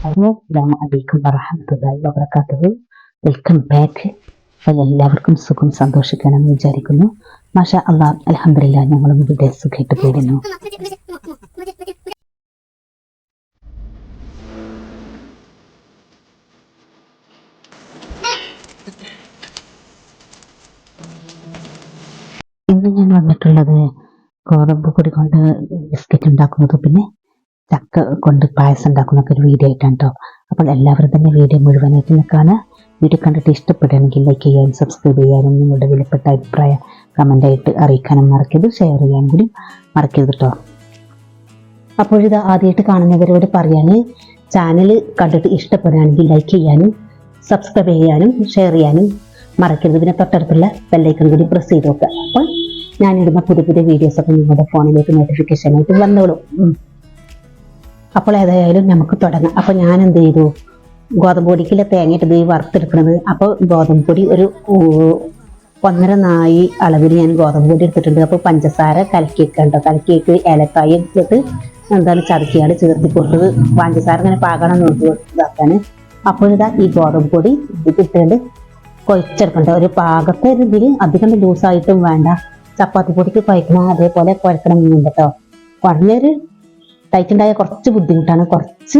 അസ്സലാമു വറഹ്മത്തുള്ളാഹി വബറകാതുഹു. Welcome back. എല്ലാവർക്കും സുഖം സന്തോഷിക്കണമെന്ന് വിചാരിക്കുന്നു. മാഷാ അല്ലാഹ്, അൽഹംദുലില്ലാഹ്, ഞങ്ങളും ഇവിടെ സുഖമായിട്ട് പോകുന്നു. ഇന്ന് ഞാൻ വന്നിട്ടുള്ളത് ഗോതമ്പ് പൊടി കൊണ്ട് ബിസ്ക്കറ്റ് ഉണ്ടാക്കുന്നത്, പിന്നെ ചക്ക കൊണ്ട് പായസം ഉണ്ടാക്കുന്നൊക്കെ ഒരു വീഡിയോ ആയിട്ടാണ് കേട്ടോ. അപ്പോൾ എല്ലാവരും തന്നെ വീഡിയോ മുഴുവനായിട്ട് നിൽക്കാണ്. വീഡിയോ കണ്ടിട്ട് ഇഷ്ടപ്പെടുകയാണെങ്കിൽ ലൈക്ക് ചെയ്യാനും സബ്സ്ക്രൈബ് ചെയ്യാനും നിങ്ങളുടെ വിലപ്പെട്ട അഭിപ്രായം കമൻ്റായിട്ട് അറിയിക്കാനും മറക്കരുത്. ഷെയർ ചെയ്യാൻ കൂടി മറക്കരുത് കേട്ടോ. അപ്പോഴിത് ആദ്യമായിട്ട് കാണുന്നവരോട് പറയാണ്, ചാനൽ കണ്ടിട്ട് ഇഷ്ടപ്പെടുകയാണെങ്കിൽ ലൈക്ക് ചെയ്യാനും സബ്സ്ക്രൈബ് ചെയ്യാനും ഷെയർ ചെയ്യാനും മറക്കരുത്. പിന്നെ തൊട്ടടുത്തുള്ള ബെല്ലൈക്കൺ കൂടി പ്രസ് ചെയ്ത് നോക്കുക. അപ്പോൾ ഞാനിടുന്ന പുതിയ പുതിയ വീഡിയോസൊക്കെ നിങ്ങളുടെ ഫോണിലേക്ക് നോട്ടിഫിക്കേഷനായിട്ട് വന്നോളും. അപ്പോൾ ഏതായാലും നമുക്ക് തുടങ്ങാം. അപ്പോൾ ഞാൻ എന്ത് ചെയ്തു, ഗോതമ്പ് പൊടിക്കുള്ള തേങ്ങയിട്ട് വറുത്തെടുക്കുന്നത്. അപ്പോൾ ഗോതമ്പ് പൊടി ഒരു 1.5 നാഴി അളവിൽ ഞാൻ ഗോതമ്പ് പൊടി എടുത്തിട്ടുണ്ട്. അപ്പോൾ പഞ്ചസാര കലക്കിയേക്കണ്ടോ, കലക്കിയേക്ക് ഏലക്കായ ഇട്ടിട്ട് എന്താണ് ചതക്കിയാണ് ചേർത്തി കൊടുത്തത്. പഞ്ചസാര ഇങ്ങനെ പാകണം നോക്കി ഇതാക്കാണ്. അപ്പോൾ ഇതാ ഈ ഗോതമ്പ് പൊടി ഇട്ടിട്ടുണ്ട് കുഴച്ചെടുക്കണ്ട. ഒരു പാകത്തെ ഇതിൽ അധികം ലൂസായിട്ടും വേണ്ട, ചപ്പാത്തി പൊടിക്ക് കുഴക്കണം അതേപോലെ കുഴക്കണം കേട്ടോ. കുറഞ്ഞൊരു ടൈറ്റുണ്ടായ കുറച്ച് ബുദ്ധിമുട്ടാണ്, കുറച്ച്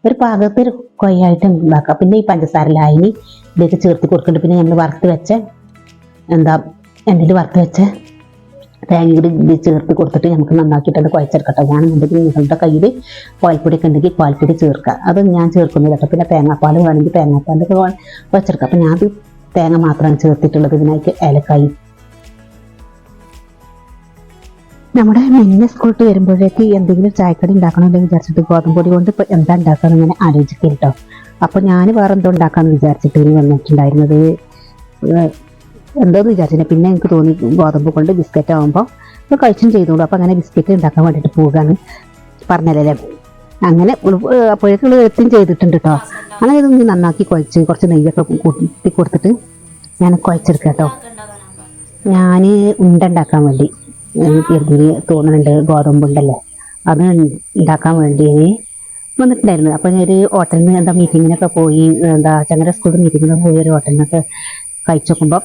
ഒരു പാകത്തെ ഒരു കൊയ്യായിട്ട് ഉണ്ടാക്കാം. പിന്നെ ഈ പഞ്ചസാര ലായനി ഇതിലേക്ക് ചേർത്ത് കൊടുക്കുന്നുണ്ട്. പിന്നെ നമ്മൾ വറുത്ത് വെച്ച എണ്ണയിൽ വറുത്ത് വെച്ച തേങ്ങ കൂടി ഇത് ചേർത്ത് കൊടുത്തിട്ട് നമുക്ക് നന്നാക്കിയിട്ടുണ്ട് കുഴച്ചെടുക്കട്ടെ. ഞാനെന്നുണ്ടെങ്കിൽ നിങ്ങളുടെ കയ്യിൽ പാൽപ്പൊടിയൊക്കെ ഉണ്ടെങ്കിൽ പാൽപ്പൊടി ചേർക്കുക. അത് ഞാൻ ചേർക്കുന്നില്ല കേട്ടോ. പിന്നെ തേങ്ങാപ്പാൽ വേണമെങ്കിൽ തേങ്ങാപ്പാലൊക്കെ വെച്ചെടുക്കാം. അപ്പം ഞാൻ തേങ്ങ മാത്രമാണ് ചേർത്തിട്ടുള്ളത്. ഇതിനായിട്ട് ഏലക്കായി. നമ്മുടെ മിന്നെ സ്കൂളിട്ട് വരുമ്പോഴേക്ക് എന്തെങ്കിലും ചായക്കടി ഉണ്ടാക്കണമെന്ന് വിചാരിച്ചിട്ട് ഗോതമ്പ് പൊടി കൊണ്ട് ഇപ്പോൾ എന്താ ഉണ്ടാക്കാമെന്ന് ഇങ്ങനെ ആലോചിക്കുക കേട്ടോ. അപ്പോൾ ഞാൻ വേറെ എന്തോ ഉണ്ടാക്കാമെന്ന് വിചാരിച്ചിട്ട് ഇനി വന്നിട്ടുണ്ടായിരുന്നത് എന്തോന്ന് വിചാരിച്ചില്ല. പിന്നെ എനിക്ക് തോന്നി ഗോതമ്പ് കൊണ്ട് ബിസ്ക്കറ്റ് ആകുമ്പോൾ ഇപ്പോൾ കഴിച്ചും ചെയ്തോളൂ. അപ്പോൾ അങ്ങനെ ബിസ്ക്കറ്റ് ഉണ്ടാക്കാൻ വേണ്ടിയിട്ട് പോകാന്ന് പറഞ്ഞല്ലേ. അങ്ങനെ അപ്പോഴേക്കുള്ള എത്തും ചെയ്തിട്ടുണ്ട് കേട്ടോ. അങ്ങനെ ഇതൊന്ന് നന്നാക്കി കുഴച്ച് കുറച്ച് നെയ്യൊക്കെ കൂട്ടി കൊടുത്തിട്ട് ഞാൻ കുഴച്ചെടുക്കാം കേട്ടോ. ഞാൻ ഉണ്ടാക്കാൻ വേണ്ടി തീർന്നിന് തോന്നുന്നുണ്ട്, ഗോതമ്പുണ്ടല്ലേ അത് ഉണ്ടാക്കാൻ വേണ്ടി വന്നിട്ടുണ്ടായിരുന്നു. അപ്പോൾ ഞാനൊരു ഹോട്ടലിൽ നിന്ന് മീറ്റിങ്ങിനൊക്കെ പോയി, ചങ്ങര സ്കൂളിൽ മീറ്റിങ്ങിനൊക്കെ പോയി ഒരു ഹോട്ടലിൽ നിന്നൊക്കെ കഴിച്ചു നോക്കുമ്പോൾ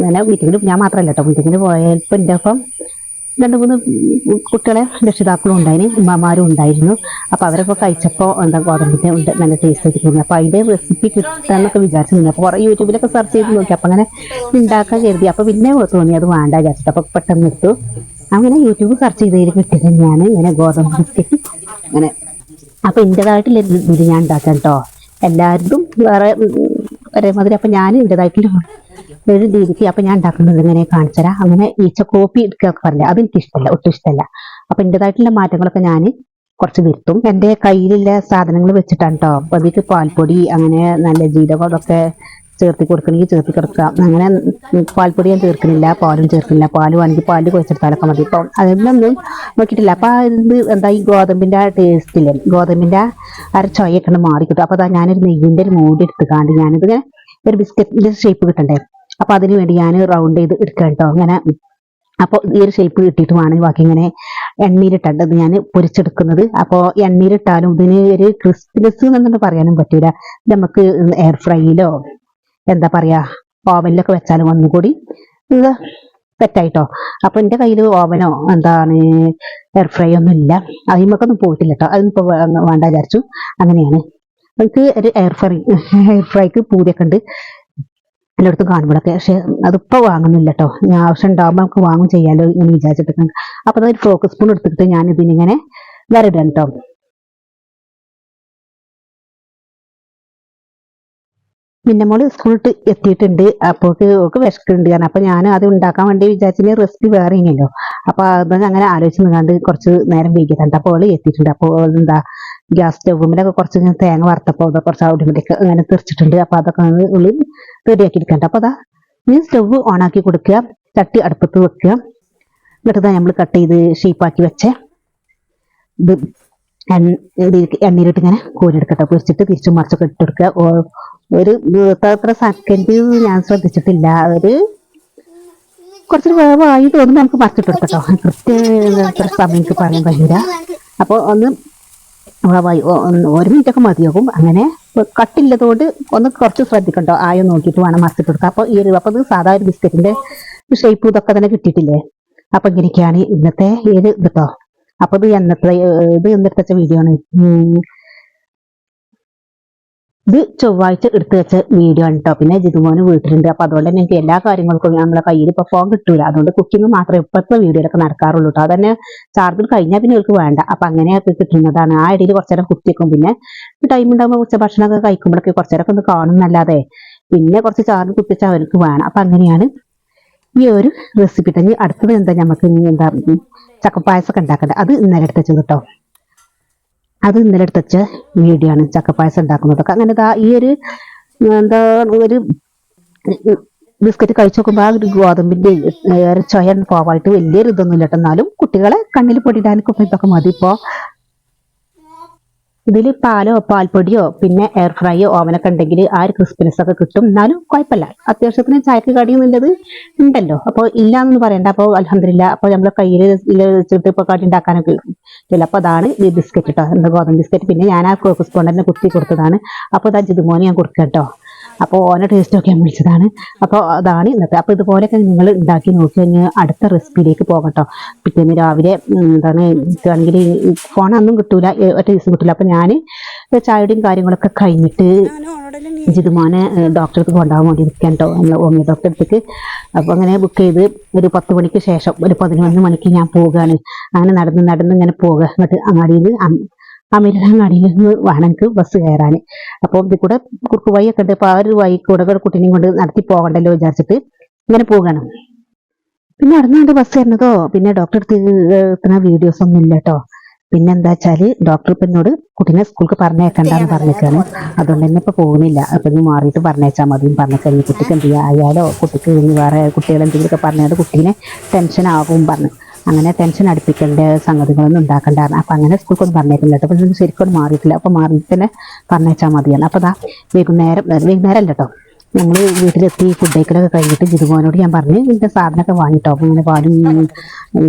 അങ്ങനെ മീറ്റിങ്ങിന് ഞാൻ മാത്രമല്ല കേട്ടോ, മീറ്റിങ്ങിന് പോയപ്പോൾ എൻ്റെ ഒപ്പം 2-3 കുട്ടികളെ രക്ഷിതാക്കളും ഉണ്ടായിരുന്നു, ഉമ്മമാരും ഉണ്ടായിരുന്നു. അപ്പോൾ അവരൊക്കെ കഴിച്ചപ്പോൾ ഗോതമ്പിൻ്റെ നല്ല ടേസ്റ്റ് ആയിട്ട് തോന്നി. അപ്പോൾ അതിൻ്റെ റെസിപ്പി കിട്ടാന്നൊക്കെ വിചാരിച്ചു നിന്നു. അപ്പോൾ കുറേ യൂട്യൂബിലൊക്കെ സെർച്ച് ചെയ്ത് നോക്കി. അപ്പോൾ അങ്ങനെ ഉണ്ടാക്കാൻ കരുതി. അപ്പോൾ പിന്നെ തോന്നി അത് വേണ്ട വിചാരിച്ചിട്ട് അപ്പോൾ പെട്ടെന്ന് എടുത്തു. അങ്ങനെ യൂട്യൂബ് സെർച്ച് ചെയ്തതിൽ കിട്ടിയത് തന്നെയാണ് ഇങ്ങനെ ഗോതമ്പ് ബിസ്ക്കറ്റ് അങ്ങനെ. അപ്പോൾ എൻ്റെതായിട്ടുള്ള ഇത് ഞാൻ ഉണ്ടാക്കാം കേട്ടോ. എല്ലാവരും വേറെ ഒരേമാതിരി. അപ്പോൾ ഞാൻ എൻ്റെതായിട്ടുള്ള ഒരു രീതിക്ക് അപ്പോൾ ഞാൻ ഉണ്ടാക്കുന്നത് ഇങ്ങനെ കാണിച്ചു തരാം. അങ്ങനെ ഈച്ച കോപ്പി എടുക്കുകയൊക്കെ പറഞ്ഞില്ല, അതെനിക്ക് ഇഷ്ടമല്ല, ഒട്ടും ഇഷ്ടമല്ല. അപ്പോൾ എൻ്റെതായിട്ടുള്ള മാറ്റങ്ങളൊക്കെ ഞാൻ കുറച്ച് വരുത്തും. എൻ്റെ കയ്യിലുള്ള സാധനങ്ങൾ വെച്ചിട്ടാണ് കേട്ടോ. അപ്പോൾ അതിലേക്ക് പാൽപ്പൊടി അങ്ങനെ നല്ല ജീരകം അതൊക്കെ ചേർത്തി കൊടുക്കണമെങ്കിൽ ചേർത്തി കൊടുക്കുക. അങ്ങനെ പാൽപ്പൊടി ഞാൻ ചേർക്കുന്നില്ല, പാലും ചേർക്കുന്നില്ല. പാല് വേണമെങ്കിൽ പാലിൽ കുഴച്ചെടുത്താലൊക്കെ മതി. ഇപ്പം അതിലൊന്നും നോക്കിയിട്ടില്ല. അപ്പോൾ ഇത് ഈ ഗോതമ്പിൻ്റെ ടേസ്റ്റില്ലേ, ഗോതമ്പിൻ്റെ ചൊയൊക്കെ മാറി കിട്ടും. അപ്പോൾ അതാ ഞാനൊരു നെയ്യിൻ്റെ ഒരു മൂടി എടുത്തുകാണ്ട് ഞാനിതിങ്ങനെ ഒരു ബിസ്ക്കറ്റിൻ്റെ ഷേപ്പ് കിട്ടണ്ടേ, അപ്പോൾ അതിന് വേണ്ടി ഞാൻ റൗണ്ട് ചെയ്ത് എടുക്കാം കേട്ടോ. അങ്ങനെ അപ്പോൾ ഈ ഒരു ഷേപ്പ് കിട്ടിയിട്ട് വേണം ബാക്കി ഇങ്ങനെ എണ്ണയിലിട്ടത് ഞാൻ പൊരിച്ചെടുക്കുന്നത്. അപ്പോൾ എണ്ണയിലിട്ടാലും ഇതിന് ഒരു ക്രിസ്പിനെസ് എന്നൊന്നും പറയാനും പറ്റൂല. നമുക്ക് എയർ ഫ്രൈയിലോ എന്താ പറയുക ഓവനിലൊക്കെ വെച്ചാലും ഒന്നുകൂടി ഇത് സെറ്റായിട്ടോ. അപ്പോൾ എൻ്റെ കയ്യിൽ ഓവനോ എയർ ഫ്രൈ ഒന്നും ഇല്ല, അതിമൊക്കൊന്നും പോയിട്ടില്ല കേട്ടോ. അതിനിപ്പോൾ വേണ്ട വിചാരിച്ചു. അങ്ങനെയാണ് എനിക്ക് ഒരു എയർ ഫ്രൈക്ക് പൂതിയൊക്കെ ഉണ്ട് എല്ലായിടത്തും കാണുമ്പോഴൊക്കെ. പക്ഷെ അതിപ്പോൾ വാങ്ങുന്നില്ല കേട്ടോ. ഞാൻ ആവശ്യം ഉണ്ടാകുമ്പോൾ നമുക്ക് വാങ്ങും ചെയ്യാമല്ലോ എന്ന് വിചാരിച്ചിട്ടുണ്ട്. അപ്പോൾ അതൊരു ഫ്രോക്ക് സ്പൂൺ എടുത്തിട്ട് ഞാൻ ഇതിനിങ്ങനെ വരടാൻ കേട്ടോ. പിന്നെ മോള് സ്കൂളിട്ട് എത്തിയിട്ടുണ്ട്. അപ്പോൾ ഒക്കെ വിശക്കുന്നുണ്ട് കാരണം. അപ്പോൾ ഞാൻ അത് ഉണ്ടാക്കാൻ വേണ്ടി വിചാരിച്ചതിന് റെസിപ്പി വേറെ ഇല്ലല്ലോ. അപ്പോൾ അത് അങ്ങനെ ആലോചിച്ച് നിന്നാണ്ട് കുറച്ച് നേരം വൈകിട്ടുണ്ട്. അപ്പോൾ അവൾ എത്തിയിട്ടുണ്ട്. അപ്പോൾ ഗ്യാസ് സ്റ്റൗവിലൊക്കെ കുറച്ച് തേങ്ങ വറുത്തപ്പോൾ അതൊക്കെ കുറച്ച് ഓട്ടോമാറ്റിക് അങ്ങനെ തെറിച്ചിട്ടുണ്ട്. അപ്പോൾ അതൊക്കെ ഉള്ളിൽ റെഡിയാക്കി എടുക്കണ്ട. അപ്പോൾ അതാ ഈ സ്റ്റൗവ് ഓണാക്കി കൊടുക്കുക, ചട്ടി അടുപ്പത്ത് വെക്കുക. എന്നിട്ട് നമ്മൾ കട്ട് ചെയ്ത് ഷേപ്പാക്കി വെച്ച ഇത് എണ്ണയിലിട്ട് ഇങ്ങനെ കോരിയെടുക്കട്ടെ. പൊരിച്ചിട്ട് തിരിച്ചും മറിച്ചൊക്കെ ഇട്ടെടുക്കുക. ഒരു എത്ര സെക്കൻഡ് ഞാൻ ശ്രദ്ധിച്ചിട്ടില്ല, ഒരു കുറച്ചൊരു വേവായി തോന്നുമ്പോൾ നമുക്ക് മറിച്ചിട്ടെടുക്കട്ടോ. കൃത്യ എത്ര സമയം എനിക്ക് പറയാൻ കഴിയില്ല. അപ്പോൾ ഒന്ന് ഒരു മിനിറ്റൊക്കെ മതിയാകും. അങ്ങനെ കട്ടില്ലതുകൊണ്ട് ഒന്ന് കുറച്ച് ശ്രദ്ധിക്കണ്ടോ, ആയോ നോക്കിയിട്ട് വേണം മറിച്ചിട്ട് കൊടുക്കുക. അപ്പോൾ അപ്പോൾ ഇത് സാധാ ഒരു ബിസ്ക്കറ്റിന്റെ ഷേപ്പ് ഇതൊക്കെ തന്നെ കിട്ടിയിട്ടില്ലേ. അപ്പൊ ഇങ്ങനെയൊക്കെയാണ് ഇന്നത്തെ ഇത് കേട്ടോ. അപ്പൊ ഇത് എന്നിട്ട് വീഡിയോ ആണ്. ഇത് ചൊവ്വാഴ്ച എടുത്തു വെച്ച വീഡിയോ ആണ് കേട്ടോ. പിന്നെ ജിതുമോന് വീട്ടിലുണ്ട്. അപ്പൊ അതുകൊണ്ട് തന്നെ എനിക്ക് എല്ലാ കാര്യങ്ങൾക്കും നമ്മളെ കയ്യിൽ ഇപ്പൊ ഫോൺ കിട്ടൂല. അതുകൊണ്ട് കുക്കിംഗ് മാത്രമേ ഇപ്പോഴത്തെ വീഡിയോയിലൊക്കെ നടക്കാറുള്ളൂ കേട്ടോ. അതന്നെ ചാർജർ കഴിഞ്ഞാൽ പിന്നെ അവർക്ക് വേണ്ട. അപ്പൊ അങ്ങനെയൊക്കെ കിട്ടുന്നതാണ്. ആ ഇടയിൽ കുറച്ചേരം കുത്തിക്കും. പിന്നെ ടൈം ഉണ്ടാകുമ്പോൾ ഉച്ച ഭക്ഷണമൊക്കെ കഴിക്കുമ്പോഴൊക്കെ കുറച്ചേരൊക്കെ ഒന്ന് കാണുന്നല്ലാതെ പിന്നെ കുറച്ച് ചാർജ് കുത്തിച്ചാൽ അവർക്ക് വേണം. അപ്പൊ അങ്ങനെയാണ് ഈ ഒരു റെസിപ്പി തന്നെ. അടുത്തത് എന്താ, നമുക്ക് എന്താ ചക്കപ്പായസമൊക്കെ ഉണ്ടാക്കണ്ടേ. അത് ഇന്നലെ എടുത്ത് വെച്ചത് കേട്ടോ. അത് ഇന്നലെ എടുത്ത് വെച്ച വീഡിയോ ആണ്, ചക്കപ്പായസം ഉണ്ടാക്കുന്നതൊക്കെ. അങ്ങനെ ഈ ഒരു എന്താ ഒരു ബിസ്ക്കറ്റ് കഴിച്ചു നോക്കുമ്പോൾ ആ ഒരു ഗോതമ്പിന്റെ ചൊയ പോവായിട്ട് വലിയൊരു ഇതൊന്നും ഇല്ല. എന്നാലും കുട്ടികളെ കണ്ണിൽ പൊടിയിടാനൊക്കെ ഇതൊക്കെ മതി. ഇപ്പോൾ ഇതിൽ പാലോ പാൽപ്പൊടിയോ പിന്നെ എയർ ഫ്രൈയോ ഓവനൊക്കെ ഉണ്ടെങ്കിൽ ആ ഒരു ക്രിസ്പിനെസ് ഒക്കെ കിട്ടും. എന്നാലും കുഴപ്പമില്ല, അത്യാവശ്യത്തിന് ചായക്ക് കടി എന്നുള്ളത് ഉണ്ടല്ലോ. അപ്പോൾ ഇല്ലാന്നൊന്നും പറയണ്ട. അപ്പോൾ അൽഹംദുലില്ലാ. അപ്പോൾ നമ്മളെ കയ്യിൽ വെച്ചിട്ട് ഇപ്പോൾ കടി ഉണ്ടാക്കാനൊക്കെ ഇല്ല. അപ്പോൾ അതാണ് ഈ ബിസ്ക്കറ്റ് കേട്ടോ, എന്താ ഗോതമ്പ് ബിസ്ക്കറ്റ്. പിന്നെ ഞാൻ ആ കോക്കസ് സ്പോണ്ടന്നെ കുത്തി കൊടുത്തതാണ്. അപ്പോൾ ഇതാ ജിതുമോനെ ഞാൻ കൊടുക്കാം കേട്ടോ. അപ്പോൾ ഓനെ ടേസ്റ്റ് ഒക്കെ ഞാൻ വിളിച്ചതാണ്. അപ്പോൾ അതാണ് ഇന്നത്തെ. അപ്പോൾ ഇതുപോലെയൊക്കെ നിങ്ങൾ ഉണ്ടാക്കി നോക്കി കഴിഞ്ഞാൽ അടുത്ത റെസിപ്പിയിലേക്ക് പോകട്ടോ. പിറ്റേന്ന് രാവിലെ എന്താണ് ആണെങ്കിൽ ഫോണൊന്നും കിട്ടൂല, ഒറ്റ ദിവസം കിട്ടൂല. അപ്പോൾ ഞാൻ ചായയുടെയും കാര്യങ്ങളൊക്കെ കഴിഞ്ഞിട്ട് ജിതുമോനെ ഡോക്ടർക്ക് കൊണ്ടുപോകാൻ വേണ്ടി നിൽക്കാൻ കേട്ടോ, ഹോമിയോ ഡോക്ടറെ അടുത്തേക്ക്. അപ്പോൾ അങ്ങനെ ബുക്ക് ചെയ്ത് ഒരു 10 മണിക്ക് ശേഷം ഒരു 11 മണിക്ക് ഞാൻ പോവുകയാണ്. അങ്ങനെ നടന്ന് ഇങ്ങനെ പോകുക. എന്നിട്ട് അങ്ങാടിയിൽ അമീരങ്ങാടിയിൽ നിന്ന് വേണം എനിക്ക് ബസ് കയറാൻ. അപ്പോൾ ഇതിൽ കൂടെ കുറുക്ക് വഴിയൊക്കെ ഉണ്ട്. അപ്പോൾ ആ ഒരു വഴി കൂടെ കുട്ടീനെയും കൊണ്ട് നടത്തി പോകണ്ടല്ലോ വിചാരിച്ചിട്ട് ഇങ്ങനെ പോകണം. പിന്നെ നടന്നുകൊണ്ട് ബസ് കയറുന്നതോ പിന്നെ ഡോക്ടർ എടുത്തുന്ന വീഡിയോസ് ഒന്നും ഇല്ല കേട്ടോ. പിന്നെ എന്താ വെച്ചാല് ഡോക്ടർ ഇപ്പം എന്നോട് കുട്ടീനെ സ്കൂൾക്ക് പറഞ്ഞേക്കണ്ടെന്ന് പറഞ്ഞേക്കാണ്. അതുകൊണ്ട് തന്നെ ഇപ്പൊ പോകുന്നില്ല. അപ്പൊ ഇനി മാറിയിട്ട് പറഞ്ഞേച്ചാൽ മതി പറഞ്ഞേക്കാൽ കുട്ടിക്ക് എന്ത് ആയാലോ, കുട്ടിക്ക് ഇനി വേറെ കുട്ടികൾ എന്തെങ്കിലുമൊക്കെ പറഞ്ഞാൽ കുട്ടീനെ ടെൻഷൻ ആകും പറഞ്ഞു. അങ്ങനെ ടെൻഷൻ അടുപ്പിക്കേണ്ട സംഗതികളൊന്നും ഉണ്ടാക്കണ്ടായിരുന്നു. അപ്പൊ അങ്ങനെ സ്കൂൾക്കൊന്നും പറഞ്ഞേക്കില്ല കേട്ടോ. പക്ഷെ ശരിക്കും മാറിയിട്ടില്ല. അപ്പൊ മാറിയിട്ട് തന്നെ പറഞ്ഞേച്ചാൽ മതിയാണ്. അപ്പൊ വൈകുന്നേരം അല്ല കേട്ടോ, ഞങ്ങൾ വീട്ടിലെത്തി ഫുഡ് കഴിക്കലൊക്കെ കഴിഞ്ഞിട്ട് ജിതുമോനോട് ഞാൻ പറഞ്ഞു ഇതിന്റെ സാധനമൊക്കെ വാങ്ങിട്ടോ. അപ്പൊ ഇങ്ങനെ പാലും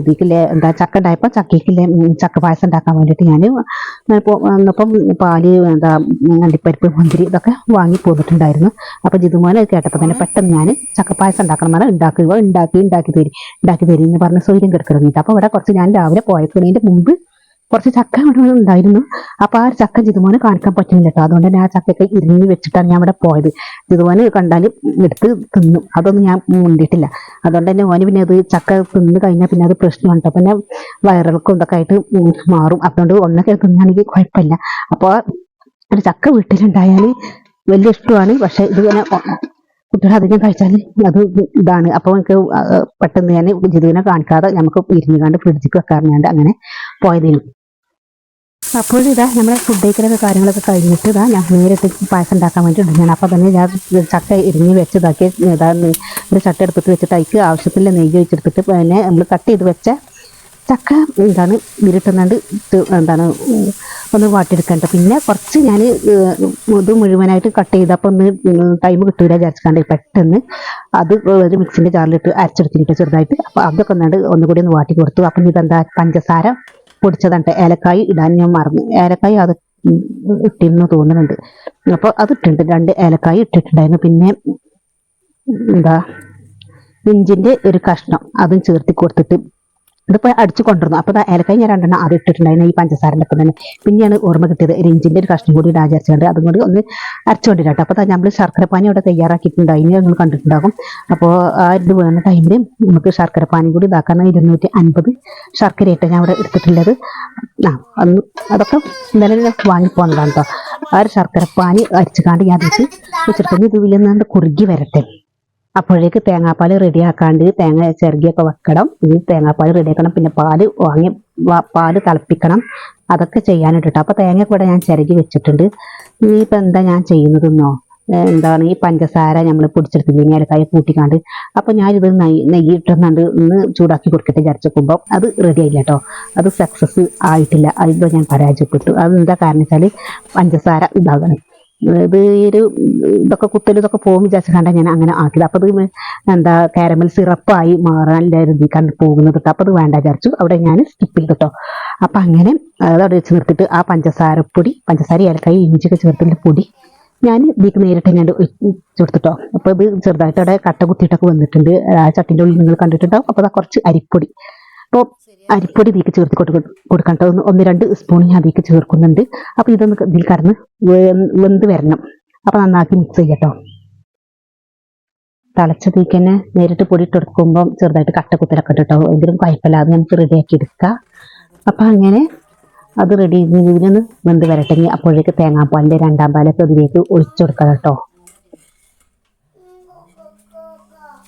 ഇതിക്കില്ലേ എന്താ ചക്ക ഉണ്ടായപ്പോൾ ചക്കയ്ക്കില്ലേ ചക്ക പായസം ഉണ്ടാക്കാൻ വേണ്ടിയിട്ട് ഞാൻ വന്നപ്പം പാല് എന്താ അണ്ടിപ്പരിപ്പ് മുന്തിരി ഇതൊക്കെ വാങ്ങി പോന്നിട്ടുണ്ടായിരുന്നു. അപ്പൊ ജിതുമോനെ അത് കേട്ടപ്പോൾ തന്നെ പെട്ടെന്ന് ഞാൻ ചക്കപ്പായസം ഉണ്ടാക്കണം പറഞ്ഞാൽ ഉണ്ടാക്കി തരും എന്ന് പറഞ്ഞ് സൗകര്യം കിടക്കിറങ്ങിയിട്ട്. അപ്പൊ ഇവിടെ കുറച്ച് ഞാൻ രാവിലെ പോയതിന്റെ മുമ്പ് കുറച്ച് ചക്ക ഇവിടെ ഉണ്ടായിരുന്നു. അപ്പൊ ആ ചക്ക ജിതുമോനെ കാണിക്കാൻ പറ്റുന്നില്ല കേട്ടോ. അതുകൊണ്ട് തന്നെ ആ ചക്കയൊക്കെ ഇരിഞ്ഞ് വെച്ചിട്ടാണ് ഞാൻ ഇവിടെ പോയത്. ജിതുമോന് കണ്ടാൽ എടുത്ത് തിന്നും, അതൊന്നും ഞാൻ മുണ്ടിട്ടില്ല. അതുകൊണ്ട് തന്നെ ഓന് പിന്നെ അത് ചക്ക തിന്ന് കഴിഞ്ഞാൽ പിന്നെ അത് പ്രശ്നമാണ് കേട്ടോ. പിന്നെ വയറിളക്കം ഇതൊക്കെ ആയിട്ട് മാറും. അതുകൊണ്ട് ഒന്നൊക്കെ തിന്നാണെങ്കിൽ കുഴപ്പമില്ല. അപ്പോൾ ഒരു ചക്ക വീട്ടിലുണ്ടായാൽ വലിയ ഇഷ്ടമാണ്. പക്ഷെ ഇത് ഇങ്ങനെ കുട്ടികൾ അധികം കഴിച്ചാൽ അത് ഇതാണ്. അപ്പോൾ എനിക്ക് പെട്ടെന്ന് ഞാൻ ജിതുവിനെ കാണിക്കാതെ നമുക്ക് ഇരിഞ്ഞുകാണ്ട് ഫ്രിഡ്ജിക്ക് വെക്കാറുണ്ട്. അങ്ങനെ പോയതിനും അപ്പോൾ ഇതാ നമ്മുടെ ഫുഡ് കഴിക്കലൊക്കെ കാര്യങ്ങളൊക്കെ കഴിഞ്ഞിട്ട് ഇതാ ഞാൻ നേരിട്ട് പായസം ഉണ്ടാക്കാൻ വേണ്ടി ഇടുകയാണ്. അപ്പോൾ തന്നെ ഞാൻ ചക്ക ഇരിഞ്ഞ് വെച്ചതാക്കി ഇതാ ഒരു ചട്ട എടുത്തിട്ട് വെച്ചിട്ട് അതിക്ക് ആവശ്യത്തിലുള്ള നെയ്യ് വെച്ചെടുത്തിട്ട് പിന്നെ നമ്മൾ കട്ട് ചെയ്ത് വെച്ച ചക്ക എന്താണ് വിരിട്ടുന്നുണ്ട് എന്താണ് ഒന്ന് വാട്ടിയെടുക്കേണ്ടത്. പിന്നെ കുറച്ച് ഞാൻ ഇത് മുഴുവനായിട്ട് കട്ട് ചെയ്തപ്പോൾ ഒന്ന് ടൈം കിട്ടൂല വിചാരിച്ചാണ്ട് പെട്ടെന്ന് അത് ഒരു മിക്സിൻ്റെ ജാറിലിട്ട് അരച്ചെടുത്തിട്ട് ചെറുതായിട്ട്. അപ്പോൾ അതൊക്കെ ഒന്നുകൂടി ഒന്ന് വാട്ടി കൊടുത്തു. അപ്പം ഇതെന്താ പഞ്ചസാര പൊടിച്ചതാണ്. ഏലക്കായ് ഇടാൻ ഞാൻ മറന്നു. ഏലക്കായ് അത് ഇട്ടിരുന്നു തോന്നുന്നുണ്ട്. അപ്പോൾ അത് ഇട്ടിട്ടുണ്ട്, 2 ഏലക്കായ് ഇട്ടിട്ടുണ്ടായിരുന്നു. പിന്നെ എന്താ ഇഞ്ചിൻ്റെ ഒരു കഷ്ണം അതും ചേർത്തി കൊടുത്തിട്ട് ഇതിപ്പോൾ അടിച്ചു കൊണ്ടുവന്നു. അപ്പോൾ ഏലക്കായ് ഞാൻ 2 അത് ഇട്ടിട്ടുണ്ടായിരുന്നു ഈ പഞ്ചസാരൻ്റെ ഒപ്പം തന്നെ. പിന്നെയാണ് ഓർമ്മ കിട്ടിയത് ഇഞ്ചിൻ്റെ ഒരു കഷ്ണം കൂടി ഇടാൻ വിചാരിച്ചുകൊണ്ട് അതും കൂടി ഒന്ന് അരച്ചുകൊണ്ടിരട്ടെ. അപ്പോൾ നമ്മൾ ശർക്കരപ്പാനി അവിടെ തയ്യാറാക്കിയിട്ടുണ്ടായി, നിങ്ങൾ കണ്ടിട്ടുണ്ടാകും. അപ്പോൾ ആ ഇത് വേണ്ട ടൈമിൽ നമുക്ക് ശർക്കരപ്പാനി കൂടി ഇതാക്കാൻ 250 ശർക്കരയായിട്ട് ഞാൻ അവിടെ എടുത്തിട്ടുള്ളത്. അന്ന് അതൊക്കെ ഇന്നലെ വാങ്ങിപ്പോന്നതാണ് കേട്ടോ. ആ ഒരു ശർക്കരപ്പാനി അരിച്ചുകാണ്ട് ഞാൻ വെച്ചിട്ടുണ്ട്. ഇത് ഇതിൽ കുറുകി വരട്ടെ. അപ്പോഴേക്ക് തേങ്ങാപ്പാൽ റെഡിയാക്കാണ്ട് തേങ്ങ ചിരകിയൊക്കെ വെക്കണം. ഇനി തേങ്ങാപ്പാൽ റെഡിയാക്കണം. പിന്നെ പാല് തിളപ്പിക്കണം. അതൊക്കെ ചെയ്യാനായിട്ട്. അപ്പോൾ തേങ്ങ കൂടെ ഞാൻ ചിരകി വെച്ചിട്ടുണ്ട്. ഇനിയിപ്പോൾ എന്താ ഞാൻ ചെയ്യുന്നതെന്നോ, എന്താണ് ഈ പഞ്ചസാര നമ്മൾ പൊടിച്ചെടുത്തില്ലെങ്കിൽ ഏലക്കായ കൂട്ടിക്കാണ്ട്. അപ്പോൾ ഞാനിത് നെയ്യ് ഇട്ടുന്നാണ്ട് ഒന്ന് ചൂടാക്കി കൊടുക്കട്ടെ വിചാരിച്ചേക്കുമ്പോൾ അത് റെഡി ആയില്ല കേട്ടോ. അത് സക്സസ് ആയിട്ടില്ല. അതിപ്പോൾ ഞാൻ പരാജയപ്പെട്ടു. അതെന്താ കാരണം വെച്ചാൽ പഞ്ചസാര ഇതാകണം. ഇത് ഈ ഒരു ഇതൊക്കെ കുത്തലും ഇതൊക്കെ പോകും വിചാരിച്ചാണ്ട ഞാൻ അങ്ങനെ ആക്കിയത്. അപ്പോൾ ഇത് എന്താ കാരമൽ സിറപ്പായി മാറാനുള്ള രീതി കണ്ട് പോകുന്നത് കേട്ടോ. അപ്പോൾ അത് വേണ്ട വിചാരിച്ചു, അവിടെ ഞാൻ സ്കിപ്പ് ചെയ്തു കേട്ടോ. അപ്പം അങ്ങനെ അതവിടെ വെച്ച് നിർത്തിയിട്ട് ആ പഞ്ചസാര ഏലക്കായി ഇഞ്ചിയൊക്കെ ചേർത്തിൻ്റെ പൊടി ഞാൻ ഇതിലേക്ക് നേരിട്ട് ഞാൻ കൊടുത്തിട്ടോ. അപ്പോൾ ഇത് ചെറുതായിട്ട് അവിടെ കട്ട കുത്തിയിട്ടൊക്കെ വന്നിട്ടുണ്ട്. ആ ചട്ടിൻ്റെ ഉള്ളിൽ നിങ്ങൾ കണ്ടിട്ടുണ്ടാവും. അപ്പോൾ അതാ കുറച്ച് അരിപ്പൊടി, അപ്പോൾ അരിപ്പൊടി ഇതിലേക്ക് ചേർത്ത് കൊടുക്കണം കേട്ടോ. 1-2 സ്പൂൺ ഞാൻ അതിലേക്ക് ചേർക്കുന്നുണ്ട്. അപ്പോൾ ഇതൊന്ന് ഇതിൽ കടന്ന് വെന്ത് വരണം. അപ്പോൾ നന്നാക്കി മിക്സ് ചെയ്യട്ടോ. തിളച്ചതിലേക്ക് തന്നെ നേരിട്ട് പൊടി ഇട്ട് കൊടുക്കുമ്പോൾ ചെറുതായിട്ട് കട്ട കുത്തലൊക്കെ ഇട്ടോ. എങ്കിലും കുഴപ്പമില്ല, അത് നമുക്ക് റെഡിയാക്കി എടുക്കാം. അപ്പം അങ്ങനെ അത് റെഡി ഇതിനൊന്ന് വെന്ത് വരട്ടെ. അപ്പോഴേക്ക് തേങ്ങാപ്പാലിൻ്റെ 2ാം പാലൊക്കെ ഇതിലേക്ക് ഒഴിച്ചു കൊടുക്കണം കേട്ടോ.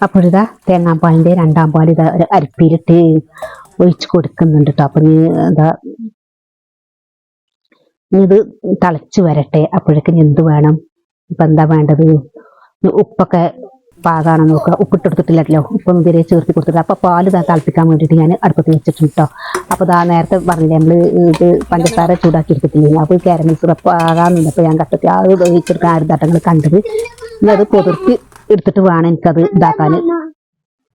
അപ്പോഴിതാ തേങ്ങാപ്പാലിൻ്റെ 2ാം പാൽ ഇതാ ഒരു അരിപ്പിയിലിട്ട് ഒഴിച്ച് കൊടുക്കുന്നുണ്ട് കേട്ടോ. അപ്പം എന്താ ഇത് തിളച്ച് വരട്ടെ. അപ്പോഴേക്ക് എന്ത് വേണം, ഇപ്പം എന്താ വേണ്ടത്, ഉപ്പൊക്കെ പാകാണെന്ന് നോക്കുക. ഉപ്പിട്ടെടുത്തിട്ടില്ലല്ലോ, ഉപ്പൊന്നും ഇതുവരെ ചേർത്തി കൊടുത്തിട്ടില്ല. അപ്പോൾ പാല് തിളപ്പിക്കാൻ വേണ്ടിയിട്ട് ഞാൻ അടുപ്പത്ത് വെച്ചിട്ടുണ്ട് കേട്ടോ. അപ്പോൾ നേരത്തെ പറഞ്ഞില്ലേ നമ്മൾ ഇത് പഞ്ചസാര ചൂടാക്കി എടുത്തിട്ടില്ലേ, അപ്പോൾ കാരമൽ സിറപ്പ് ആകാമെന്നുണ്ടപ്പോൾ ഞാൻ കട്ടത്തി അത് ഉപയോഗിച്ചെടുക്കാൻ ആരുതാട്ടങ്ങൾ കണ്ടത്. ഇനി അത് കുതിർത്തി എടുത്തിട്ട് വേണം എനിക്കത് ഇതാക്കാൻ.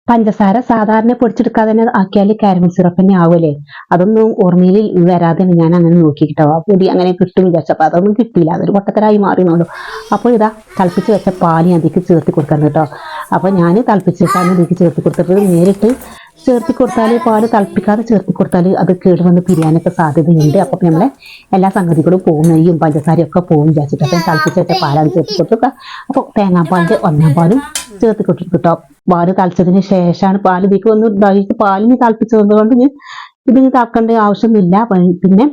പഞ്ചസാര സാധാരണ പൊടിച്ചെടുക്കാതെ തന്നെ ആക്കിയാൽ കാരമൽ സിറപ്പ് തന്നെ ആവുമല്ലേ, അതൊന്നും ഓർമ്മയിൽ വരാതെ ഞാൻ അങ്ങനെ നോക്കി കിട്ടോ. ആ പൊടി അങ്ങനെ കിട്ടും വിചാരിച്ചപ്പോൾ അതൊന്നും കിട്ടിയില്ല, അതൊരു പൊട്ടത്തരായി മാറിയുന്നുള്ളൂ. അപ്പോൾ ഇതാ തിളപ്പിച്ച് വെച്ച പാല് അതിലേക്ക് ചേർത്തി കൊടുക്കാൻ കേട്ടോ. അപ്പോൾ ഞാൻ തിളപ്പിച്ചിട്ടാണ് ഇതിലേക്ക് ചേർത്തി കൊടുത്തിട്ട് നേരിട്ട് ചേർത്തി കൊടുത്താൽ പാല് തിളപ്പിക്കാതെ ചേർത്തി കൊടുത്താൽ അത് കേടുവന്ന് പിരിയാനൊക്കെ സാധ്യതയുണ്ട്. അപ്പം നമ്മളെ എല്ലാ സംഗതികളും പോകും, നെയ്യും പഞ്ചസാരയൊക്കെ പോകും വിചാരിച്ചിട്ട് അപ്പം തിളപ്പിച്ച് വെച്ച പാലാണ് ചേർത്തി കൊടുക്കുക. അപ്പോൾ തേങ്ങാപ്പാലിൻ്റെ 1ാം പാലും ചേർത്ത് കൊടുത്തിട്ട് കേട്ടോ. പാല് തിളച്ചതിന് ശേഷമാണ് പാല് ഇതിലേക്ക് വന്ന് ഇതായിട്ട് പാലിന് തിളപ്പിച്ചത് കൊണ്ട് ഇതിന് തിളക്കേണ്ട ആവശ്യമൊന്നുമില്ല. പിന്നെ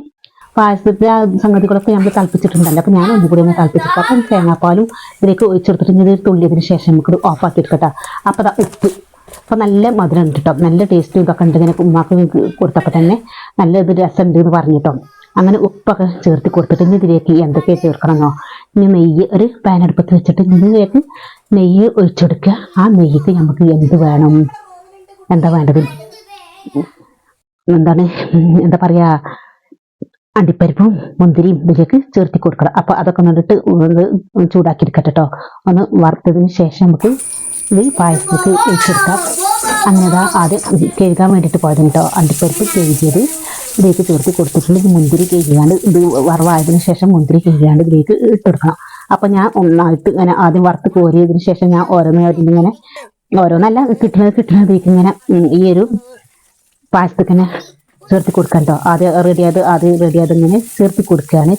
പായസത്തിൻ്റെ സംഗതികളൊക്കെ നമ്മൾ തിളപ്പിച്ചിട്ടുണ്ടല്ലോ. അപ്പോൾ ഞാൻ ഒന്നുകൂടി ഒന്ന് തിളപ്പിച്ചിട്ട് അപ്പം തേങ്ങാപ്പാലും ഇതിലേക്ക് ഒഴിച്ചെടുത്തിട്ട് ഇത് തുള്ളിയതിന് ശേഷം നമുക്ക് ഓഫാക്കി എടുക്കട്ടോ. അപ്പോൾ അതാ ഉപ്പ്, അപ്പോൾ നല്ല മധുരം ഉണ്ട് കേട്ടോ, നല്ല ടേസ്റ്റ് ഇതൊക്കെ ഉണ്ട്. ഇങ്ങനെ ഉമ്മാക്ക് കൊടുത്തപ്പോൾ തന്നെ നല്ല ഇത് രസമുണ്ട് എന്ന് പറഞ്ഞിട്ടോ. അങ്ങനെ ഉപ്പൊക്കെ ചേർത്ത് കൊടുത്തിട്ട് ഇനി ഇതിലേക്ക് എന്തൊക്കെയാണ് ചേർക്കണമെന്നോ, ഇനി നെയ്യ് ഒരു പാൻ അടുപ്പത്ത് വെച്ചിട്ട് ഇതിലേക്ക് നെയ്യ് ഒഴിച്ചെടുക്കുക. ആ നെയ്യ്ക്ക് നമുക്ക് എന്ത് വേണം, എന്താ വേണ്ടത്, എന്താ പറയുക, അണ്ടിപ്പരിപ്പും മുന്തിരിയും ഇതിലേക്ക് ചേർത്തി കൊടുക്കണം. അപ്പോൾ അതൊക്കെ കണ്ടിട്ട് ചൂടാക്കി എടുക്കട്ടെ കേട്ടോ. ഒന്ന് വറുത്തതിന് ശേഷം നമുക്ക് ഇത് പായസത്തേക്ക് ഒഴിച്ചെടുക്കാം. അങ്ങനെ ആദ്യം കഴുകാൻ വേണ്ടിയിട്ട് പോയതാണ് കേട്ടോ. അണ്ടിപ്പരിപ്പ് കഴുകിയത് ഇതിലേക്ക് ചേർത്ത് കൊടുത്തിട്ടുണ്ട്. ഇത് മുന്തിരി കഴുകിയാണ്ട് ഇത് വറവായതിനു ശേഷം മുന്തിരി കഴുകിയാണ്ട് ഇതിലേക്ക് ഇട്ടെടുക്കണം. അപ്പം ഞാൻ ഒന്നായിട്ട് ഇങ്ങനെ ആദ്യം വറുത്ത് കോരിയതിന് ശേഷം ഞാൻ ഇങ്ങനെ ഓരോന്നല്ല കിട്ടുന്നതിലേക്ക് ഇങ്ങനെ ഈ ഒരു പായസത്തേക്ക് ഇങ്ങനെ ചേർത്തി കൊടുക്കാം കേട്ടോ. ആദ്യം റെഡിയായത് ഇങ്ങനെ ചേർത്തി കൊടുക്കുകയാണ്.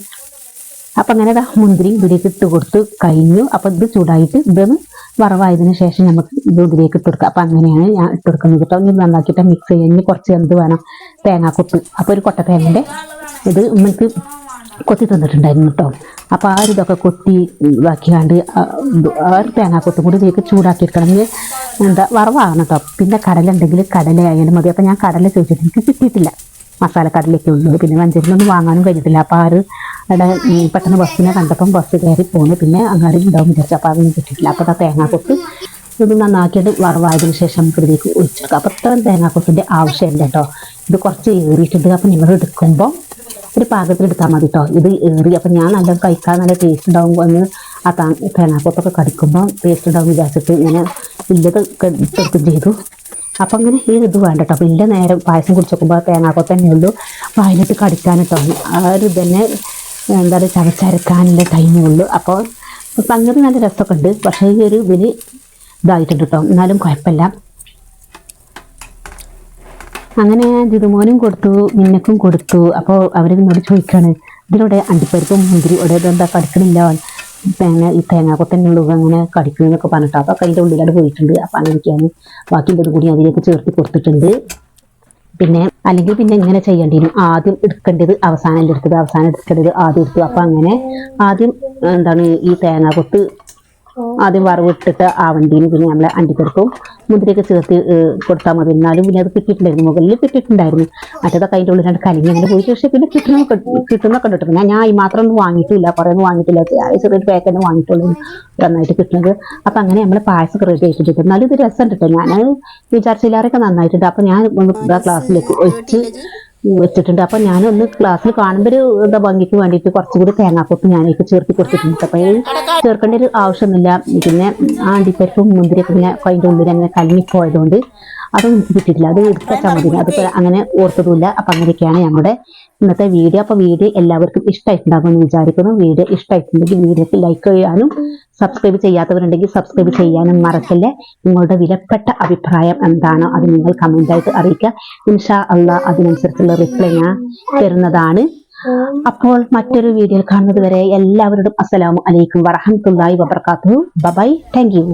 അപ്പം അങ്ങനെ മുന്തിരി ഇതിലേക്ക് ഇട്ട് കൊടുത്ത് കഴിഞ്ഞു. അപ്പം ഇത് ചൂടായിട്ട് ഇതൊന്ന് വറവായതിനു ശേഷം നമുക്ക് ഇത് ഇതിലേക്ക് ഇട്ട് കൊടുക്കാം. അപ്പം അങ്ങനെയാണ് ഞാൻ ഇട്ട് കൊടുക്കുന്നത് കേട്ടോ. ഇനി നന്നാക്കിയിട്ട് മിക്സ് ചെയ്യാൻ ഇനി കുറച്ച് എന്ത് വേണം, തേങ്ങാക്കൊത്ത്. അപ്പോൾ ഒരു കൊട്ട തേങ്ങൻ്റെ ഇത് നമുക്ക് കൊത്തി തന്നിട്ടുണ്ടായിരുന്നു കേട്ടോ. അപ്പോൾ ആ ഒരു ഇതൊക്കെ കൊത്തി ഇതാക്കിയാണ്ട് ആ ഒരു തേങ്ങാക്കൊത്തും കൂടി ഇതിലേക്ക് ചൂടാക്കി എടുക്കണമെങ്കിൽ എന്താ വറവാകണം കേട്ടോ. പിന്നെ കടല ഉണ്ടെങ്കിൽ കടല ആയാലും മതി. അപ്പോൾ ഞാൻ കടല ചോദിച്ചിട്ട് എനിക്ക് കിട്ടിയിട്ടില്ല, മസാല കടലൊക്കെ ഉള്ളൂ. പിന്നെ മഞ്ചേരിയിലൊന്നും വാങ്ങാനും കഴിഞ്ഞിട്ടില്ല. അപ്പോൾ ആ ഒരു അവിടെ പെട്ടെന്ന് ബസ്സിനെ കണ്ടപ്പം ബസ് കയറി പോകുന്നു. പിന്നെ അങ്ങാടി ഉണ്ടാവും വിചാരിച്ചു, അപ്പോൾ അതൊന്നും കിട്ടിയിട്ടില്ല. അപ്പോൾ ആ തേങ്ങാക്കൊത്ത് ഇത് നന്നാക്കിയിട്ട് വറവായതിനു ശേഷം നമുക്ക് ഇതിലേക്ക് ഒഴിച്ചെടുക്കാം. അപ്പോൾ ഇത്രയും തേങ്ങാക്കൊത്തിൻ്റെ ആവശ്യമില്ല കേട്ടോ. ഇത് കുറച്ച് ഏറിയിട്ടുണ്ട്. അപ്പോൾ നിങ്ങൾ എടുക്കുമ്പോൾ ഒരു പാകത്തിൽ എടുത്താൽ മതി കേട്ടോ. ഇത് ഏറി അപ്പം ഞാൻ നല്ല കഴിക്കാൻ നല്ല ടേസ്റ്റ് ഉണ്ടാകുമ്പോൾ ഒന്ന് ആ തേങ്ങാക്കൊത്തൊക്കെ കടിക്കുമ്പോൾ ടേസ്റ്റ് ഉണ്ടാകും വിചാരിച്ചിട്ട് ഇങ്ങനെ ഇല്ലത് എടുക്കും ചെയ്തു. അപ്പം അങ്ങനെ ഈ ഇത് വേണ്ട കേട്ടോ. അപ്പോൾ ഇല്ല നേരം പായസം കുടിച്ചോക്കുമ്പോൾ തേങ്ങാക്കൊത്ത് തന്നെ ഉള്ളൂ വായിലിട്ട് കടിക്കാൻ കേട്ടോ. ആ ഒരു തന്നെ എന്താ പറയുക ചവച്ചരക്കാനുള്ള ടൈമേ ഉള്ളൂ. അപ്പോൾ സംഗതി നല്ല രസമൊക്കെ ഉണ്ട്. പക്ഷേ ഈ ഒരു ഇതിന് ഇതായിട്ടുണ്ട് കേട്ടോ, എന്നാലും കുഴപ്പമില്ല. അങ്ങനെ ജിതുമോനും കൊടുത്തു, മിന്നക്കും കൊടുത്തു. അപ്പോൾ അവരിന്നോട് ചോദിക്കുകയാണ്, ഇതിലൂടെ അണ്ടിപ്പരിപ്പും മുന്തിരി ഇവിടെ എന്താ കടിക്കണില്ല, ഈ തേങ്ങാക്കൊത്തന്നുള്ളൂ അങ്ങനെ കടിക്കുന്നതൊക്കെ പറഞ്ഞിട്ടോ. അപ്പോൾ അതിൻ്റെ ഉള്ളിലാണ് പോയിട്ടുണ്ട്. അപ്പോൾ അങ്ങനെയൊക്കെയാണ് ബാക്കിയുള്ളത് കൂടി അതിലേക്ക് ചേർത്ത് കൊടുത്തിട്ടുണ്ട്. പിന്നെ അല്ലെങ്കിൽ പിന്നെ ഇങ്ങനെ ചെയ്യേണ്ടി വരും, ആദ്യം എടുക്കേണ്ടത് അവസാനം എടുത്തത്, അവസാനം എടുക്കേണ്ടത് ആദ്യം എടുത്തു. അപ്പം അങ്ങനെ ആദ്യം എന്താണ് ഈ തേങ്ങാക്കൊത്ത് ആദ്യം വറവിട്ടിട്ട് ആവണ്ടിയും പിന്നെ നമ്മളെ അണ്ടിപ്പരിപ്പും മുന്തിരിയൊക്കെ ചേർത്ത് കൊടുത്താൽ മതി. എന്നാലും പിന്നെ അത് കിട്ടിയിട്ടുണ്ടായിരുന്നു, മുകളിൽ കിട്ടിയിട്ടുണ്ടായിരുന്നു. മറ്റേതൊക്കെ അതിൻ്റെ ഉള്ളിൽ രണ്ട് കലിഞ്ഞ് അങ്ങനെ പോയിട്ട് പക്ഷേ പിന്നെ കിട്ടുന്നൊക്കെ കിട്ടും. ഞാൻ ഈ മാത്രം ഒന്നും വാങ്ങിയിട്ടില്ല, കുറേ ഒന്നും വാങ്ങിയിട്ടില്ല, ചെറിയൊരു പാക്ക് തന്നെ വാങ്ങിയിട്ടുള്ളൂ നന്നായിട്ട് കിട്ടുന്നത്. അപ്പം അങ്ങനെ നമ്മൾ പായസം റെഡി ആയിട്ടുണ്ട്. എന്നാലും ഇത് രസം കിട്ടും. ഞാൻ വിചാരിച്ചില്ലാറൊക്കെ നന്നായിട്ടുണ്ട്. അപ്പം ഞാൻ ക്ലാസ്സിലേക്ക് ഒഴിച്ച് വെച്ചിട്ടുണ്ട്. അപ്പം ഞാനൊന്ന് ക്ലാസ്സിൽ കാണുമ്പോൾ ഒരു എന്താ ഭംഗിക്ക് വേണ്ടിയിട്ട് കുറച്ചുകൂടി തേങ്ങാക്കൊത്ത് ഞാനേക്ക് ചേർത്ത് കൊടുത്തിട്ടുണ്ട്. അപ്പം ഇത് ചേർക്കേണ്ട ഒരു ആവശ്യമൊന്നുമില്ല. പിന്നെ അണ്ടിപ്പരിപ്പും മുന്തിരിയൊക്കെ ഇങ്ങനെ അതിൻ്റെ ഉള്ളിൽ അങ്ങനെ കലങ്ങിപ്പോയതുകൊണ്ട് അതൊന്നും കിട്ടിയിട്ടില്ല. അത് എടുത്താൽ മതി. അതിപ്പോൾ അങ്ങനെ ഓർത്തതുമില്ല. അപ്പം അങ്ങനെയൊക്കെയാണ് ഞങ്ങളുടെ ഇന്നത്തെ വീഡിയോ. അപ്പോൾ വീഡിയോ എല്ലാവർക്കും ഇഷ്ടമായിട്ടുണ്ടാകുമെന്ന് വിചാരിക്കുന്നു. വീഡിയോ ഇഷ്ടമായിട്ടുണ്ടെങ്കിൽ വീഡിയോക്ക് ലൈക്ക് ചെയ്യാനും സബ്സ്ക്രൈബ് ചെയ്യാത്തവരുണ്ടെങ്കിൽ സബ്സ്ക്രൈബ് ചെയ്യാനും മറക്കല്ലേ. നിങ്ങളുടെ വിലപ്പെട്ട അഭിപ്രായം എന്താണോ അത് നിങ്ങൾ കമൻ്റായിട്ട് അറിയിക്കുക. ഇൻഷാ അള്ളാ അതിനനുസരിച്ചുള്ള റിപ്ലൈ ഞാൻ തരുന്നതാണ്. അപ്പോൾ മറ്റൊരു വീഡിയോയിൽ കാണുന്നത് വരെ എല്ലാവരോടും അസ്സലാമു അലൈക്കും വറഹ്മത്തുള്ളാഹി വബറകാതുഹു. ബൈ. Thank you.